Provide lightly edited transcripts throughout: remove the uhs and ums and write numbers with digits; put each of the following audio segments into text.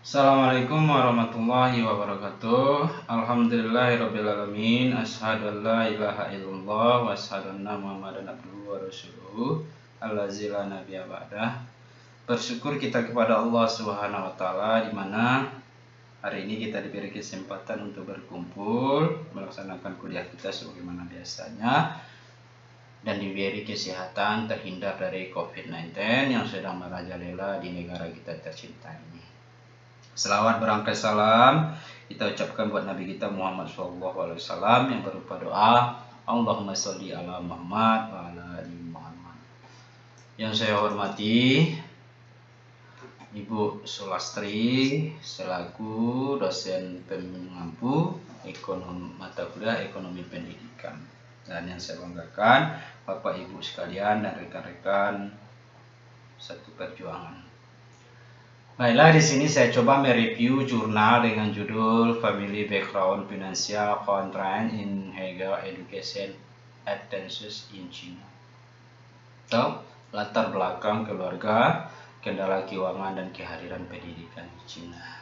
Assalamualaikum warahmatullahi wabarakatuh. Alhamdulillahirrabbilalamin. Asyhadu an la ilaha illallah wa asyhadu anna Muhammadan abduhu wa rasuluhu allazi la nabiyya ba'dah. Bersyukur kita kepada Allah Subhanahu wa taala di mana hari ini kita diberi kesempatan untuk berkumpul melaksanakan kuliah kita sebagaimana biasanya dan diberi kesehatan terhindar dari COVID-19 yang sedang merajalela di negara kita tercinta ini. Selawat berangkai salam kita ucapkan buat Nabi kita Muhammad SAW yang berupa doa Allahumma sholli ala Muhammad wa ala ali Muhammad. Yang saya hormati Ibu Sulastri selaku dosen pengampu mata kuliah ekonomi pendidikan, dan yang saya banggakan Bapak Ibu sekalian dan rekan-rekan satu perjuangan. Baiklah, di sini saya coba mereview jurnal dengan judul Family Background Financial Constraints in Higher Education Advances in China, atau latar belakang keluarga, kendala keuangan dan kehadiran pendidikan di China.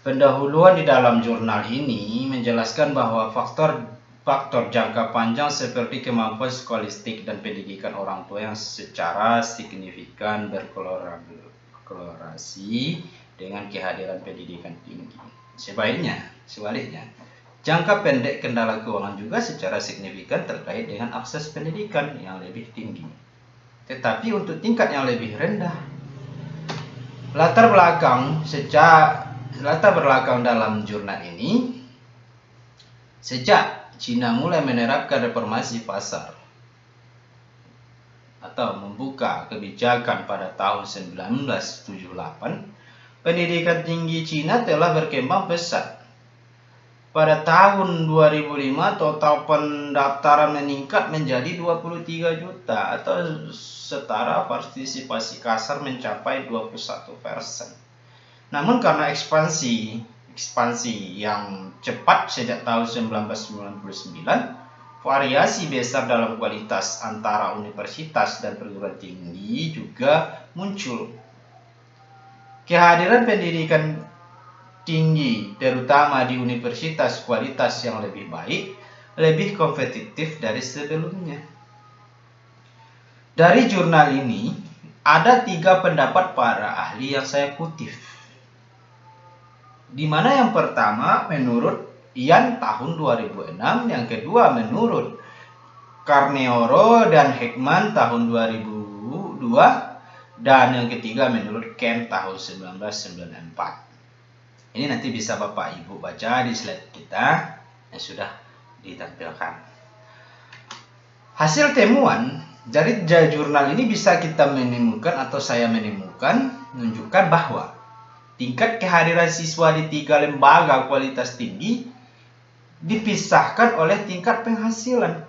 Pendahuluan di dalam jurnal ini menjelaskan bahwa faktor jangka panjang seperti kemampuan skolastik dan pendidikan orang tua yang secara signifikan berkorelasi dengan kehadiran pendidikan tinggi. Sebaliknya, jangka pendek kendala keuangan juga secara signifikan terkait dengan akses pendidikan yang lebih tinggi. Tetapi untuk tingkat yang lebih rendah, latar belakang dalam jurnal ini, sejak China mulai menerapkan reformasi pasar atau membuka kebijakan pada tahun 1978, pendidikan tinggi China telah berkembang pesat. Pada tahun 2005, total pendaftaran meningkat menjadi 23 juta atau setara partisipasi kasar mencapai 21%. Namun karena ekspansi yang cepat sejak tahun 1999, variasi besar dalam kualitas antara universitas dan perguruan tinggi juga muncul. Kehadiran pendidikan tinggi, terutama di universitas kualitas yang lebih baik, lebih kompetitif dari sebelumnya. Dari jurnal ini, ada 3 pendapat para ahli yang saya kutip, di mana yang pertama menurut Ian tahun 2006, yang kedua menurut Carneiro dan Heckman tahun 2002, dan yang ketiga menurut Ken tahun 1994. Ini nanti bisa Bapak Ibu baca di slide kita yang sudah ditampilkan. Hasil temuan dari jurnal ini bisa kita menemukan atau saya menemukan menunjukkan bahwa tingkat kehadiran siswa di 3 lembaga kualitas tinggi dipisahkan oleh tingkat penghasilan.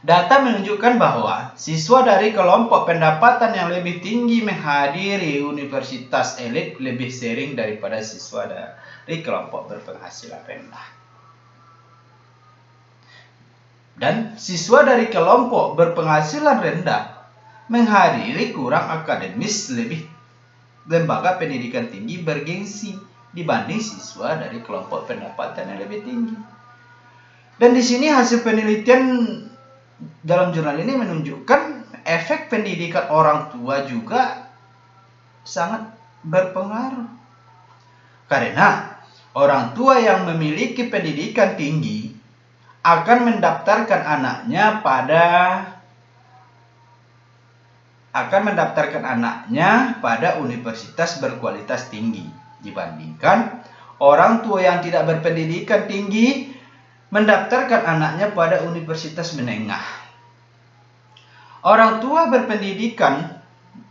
Data menunjukkan bahwa siswa dari kelompok pendapatan yang lebih tinggi menghadiri universitas elit lebih sering daripada siswa dari kelompok berpenghasilan rendah. Dan siswa dari kelompok berpenghasilan rendah menghadiri kurang akademis lebih lembaga pendidikan tinggi bergengsi dibanding siswa dari kelompok pendapatan yang lebih tinggi. Dan di sini hasil penelitian dalam jurnal ini menunjukkan efek pendidikan orang tua juga sangat berpengaruh. Karena orang tua yang memiliki pendidikan tinggi akan mendaftarkan anaknya pada universitas berkualitas tinggi dibandingkan orang tua yang tidak berpendidikan tinggi mendaftarkan anaknya pada universitas menengah. Orang tua berpendidikan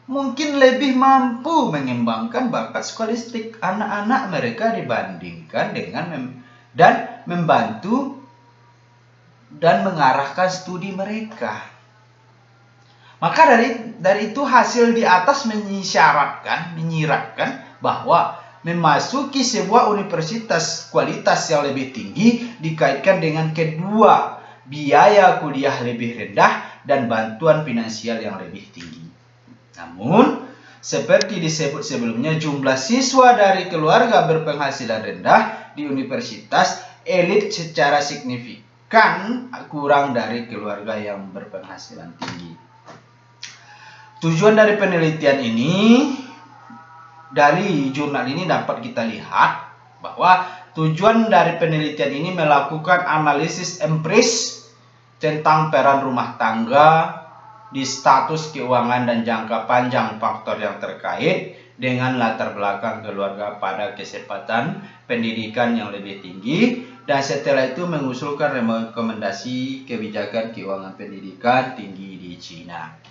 mungkin lebih mampu mengembangkan bakat skolastik anak-anak mereka dibandingkan dengan dan membantu dan mengarahkan studi mereka. Maka dari itu hasil di atas menyiratkan bahwa memasuki sebuah universitas kualitas yang lebih tinggi dikaitkan dengan kedua, biaya kuliah lebih rendah dan bantuan finansial yang lebih tinggi. Namun Seperti disebut sebelumnya, jumlah siswa dari keluarga berpenghasilan rendah di universitas elit secara signifikan kurang dari keluarga yang berpenghasilan tinggi. Tujuan dari penelitian ini, dari jurnal ini dapat kita lihat bahwa tujuan dari penelitian ini melakukan analisis empiris tentang peran rumah tangga di status keuangan dan jangka panjang faktor yang terkait dengan latar belakang keluarga pada kesempatan pendidikan yang lebih tinggi, dan setelah itu mengusulkan rekomendasi kebijakan keuangan pendidikan tinggi di Cina.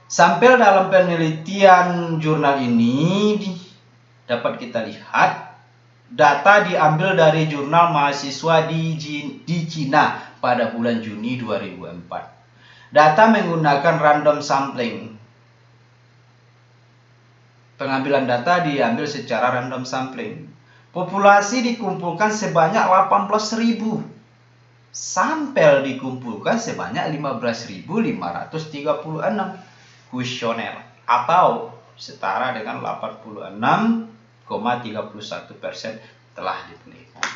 Sampel dalam penelitian jurnal ini dapat kita lihat data diambil dari jurnal mahasiswa di Cina pada bulan Juni 2004. Data menggunakan random sampling. Pengambilan data diambil secara random sampling. Populasi dikumpulkan sebanyak 18.000. Sampel dikumpulkan sebanyak 15.536 kuesioner atau setara dengan 86,31% telah dipelihara.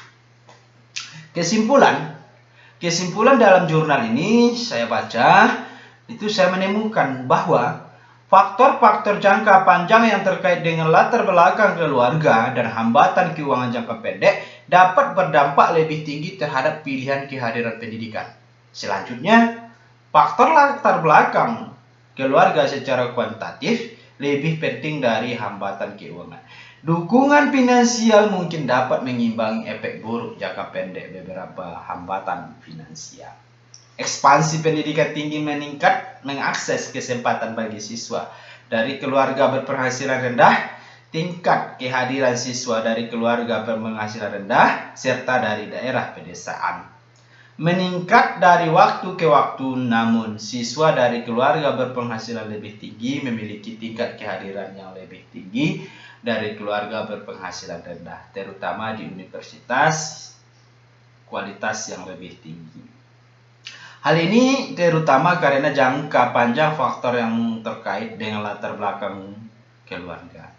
Kesimpulan dalam jurnal ini saya baca, itu saya menemukan bahwa faktor-faktor jangka panjang yang terkait dengan latar belakang keluarga dan hambatan keuangan jangka pendek dapat berdampak lebih tinggi terhadap pilihan kehadiran pendidikan. Selanjutnya, faktor latar belakang keluarga secara kuantitatif lebih penting dari hambatan keuangan. Dukungan finansial mungkin dapat mengimbangi efek buruk jangka pendek beberapa hambatan finansial. Ekspansi pendidikan tinggi meningkat mengakses kesempatan bagi siswa dari keluarga berpenghasilan rendah, tingkat kehadiran siswa dari keluarga berpenghasilan rendah, serta dari daerah pedesaan meningkat dari waktu ke waktu, namun siswa dari keluarga berpenghasilan lebih tinggi memiliki tingkat kehadiran yang lebih tinggi dari keluarga berpenghasilan rendah, terutama di universitas kualitas yang lebih tinggi. Hal ini terutama karena jangka panjang faktor yang terkait dengan latar belakang keluarga.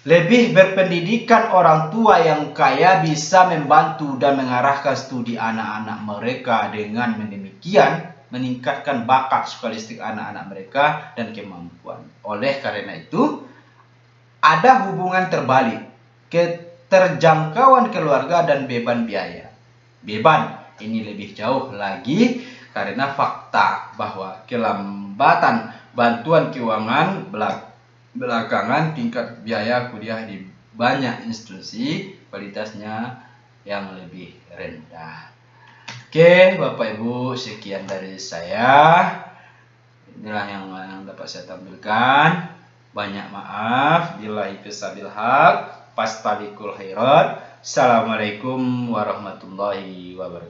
Lebih berpendidikan orang tua yang kaya bisa membantu dan mengarahkan studi anak-anak mereka, dengan demikian meningkatkan bakat skolastik anak-anak mereka dan kemampuan. Oleh karena itu, ada hubungan terbalik, keterjangkauan keluarga dan beban biaya. Beban ini lebih jauh lagi karena fakta bahwa kelambatan bantuan keuangan belakangan tingkat biaya kuliah di banyak institusi kualitasnya yang lebih rendah. Oke, Bapak Ibu, sekian dari saya. Inilah yang dapat saya tampilkan. Banyak maaf bila bisabil haq, fastabiqul khairat. Assalamualaikum warahmatullahi wabarakatuh.